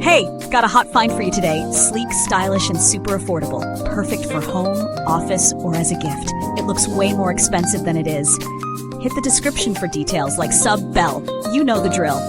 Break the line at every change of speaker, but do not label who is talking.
Hey, got a hot find for you today. Sleek, stylish, and super affordable. Perfect for home, office, or as a gift. It looks way more expensive than it is. Hit the description for details like sub bell. You know the drill.